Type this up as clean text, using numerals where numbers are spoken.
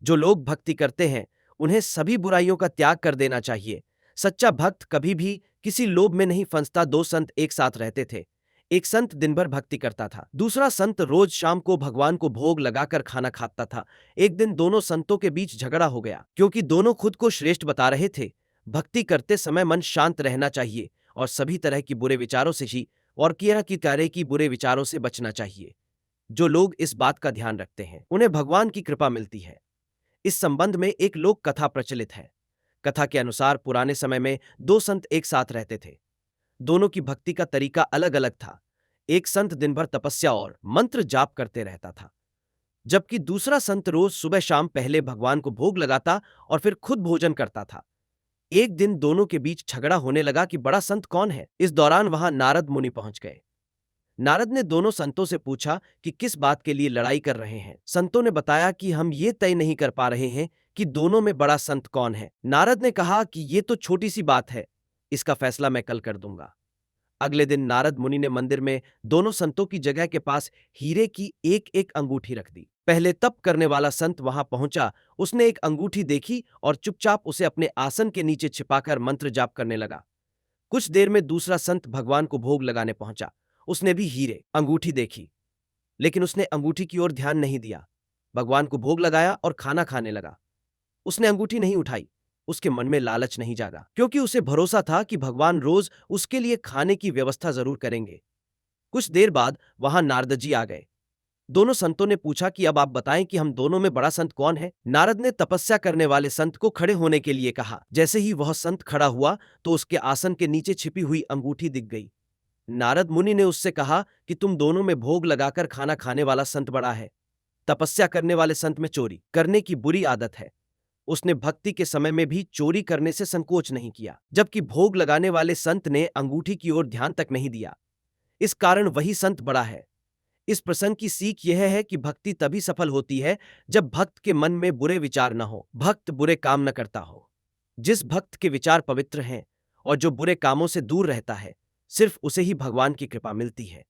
जो लोग भक्ति करते हैं उन्हें सभी बुराइयों का त्याग कर देना चाहिए। सच्चा भक्त कभी भी किसी लोभ में नहीं फंसता। दो संत एक साथ रहते थे। एक संत दिन भर भक्ति करता था, दूसरा संत रोज शाम को भगवान को भोग लगाकर खाना खाता था। एक दिन दोनों संतों के बीच झगड़ा हो गया, क्योंकि दोनों खुद को श्रेष्ठ बता रहे थे। भक्ति करते समय मन शांत रहना चाहिए और सभी तरह की बुरे विचारों से ही और किया कि कार्य की बुरे विचारों से बचना चाहिए। जो लोग इस बात का ध्यान रखते हैं उन्हें भगवान की कृपा मिलती है। इस संबंध में एक लोक कथा प्रचलित है। कथा के अनुसार पुराने समय में दो संत एक साथ रहते थे। दोनों की भक्ति का तरीका अलग अलग था। एक संत दिन भर तपस्या और मंत्र जाप करते रहता था, जबकि दूसरा संत रोज सुबह शाम पहले भगवान को भोग लगाता और फिर खुद भोजन करता था। एक दिन दोनों के बीच झगड़ा होने लगा कि बड़ा संत कौन है। इस दौरान वहां नारद मुनि पहुंच गए। नारद ने दोनों संतों से पूछा कि किस बात के लिए लड़ाई कर रहे हैं। संतों ने बताया कि हम ये तय नहीं कर पा रहे हैं कि दोनों में बड़ा संत कौन है। नारद ने कहा कि ये तो छोटी सी बात है, इसका फैसला मैं कल कर दूंगा। अगले दिन नारद मुनि ने मंदिर में दोनों संतों की जगह के पास हीरे की एक एक अंगूठी रख दी। पहले तप करने वाला संत वहां पहुंचा। उसने एक अंगूठी देखी और चुपचाप उसे अपने आसन के नीचे छिपाकर मंत्र जाप करने लगा। कुछ देर में दूसरा संत भगवान को भोग लगाने पहुंचा। उसने भी हीरे अंगूठी देखी, लेकिन उसने अंगूठी की ओर ध्यान नहीं दिया। भगवान को भोग लगाया और खाना खाने लगा। उसने अंगूठी नहीं उठाई। उसके मन में लालच नहीं जागा, क्योंकि उसे भरोसा था कि भगवान रोज उसके लिए खाने की व्यवस्था जरूर करेंगे। कुछ देर बाद वहां नारद जी आ गए। दोनों संतों ने पूछा कि अब आप बताएं कि हम दोनों में बड़ा संत कौन है। नारद ने तपस्या करने वाले संत को खड़े होने के लिए कहा। जैसे ही वह संत खड़ा हुआ तो उसके आसन के नीचे छिपी हुई अंगूठी दिख गई। नारद मुनि ने उससे कहा कि तुम दोनों में भोग लगाकर खाना खाने वाला संत बड़ा है। तपस्या करने वाले संत में चोरी करने की बुरी आदत है। उसने भक्ति के समय में भी चोरी करने से संकोच नहीं किया, जबकि भोग लगाने वाले संत ने अंगूठी की ओर ध्यान तक नहीं दिया। इस कारण वही संत बड़ा है। इस प्रसंग की सीख यह है कि भक्ति तभी सफल होती है जब भक्त के मन में बुरे विचार न हो, भक्त बुरे काम न करता हो। जिस भक्त के विचार पवित्र हैं और जो बुरे कामों से दूर रहता है, सिर्फ उसे ही भगवान की कृपा मिलती है।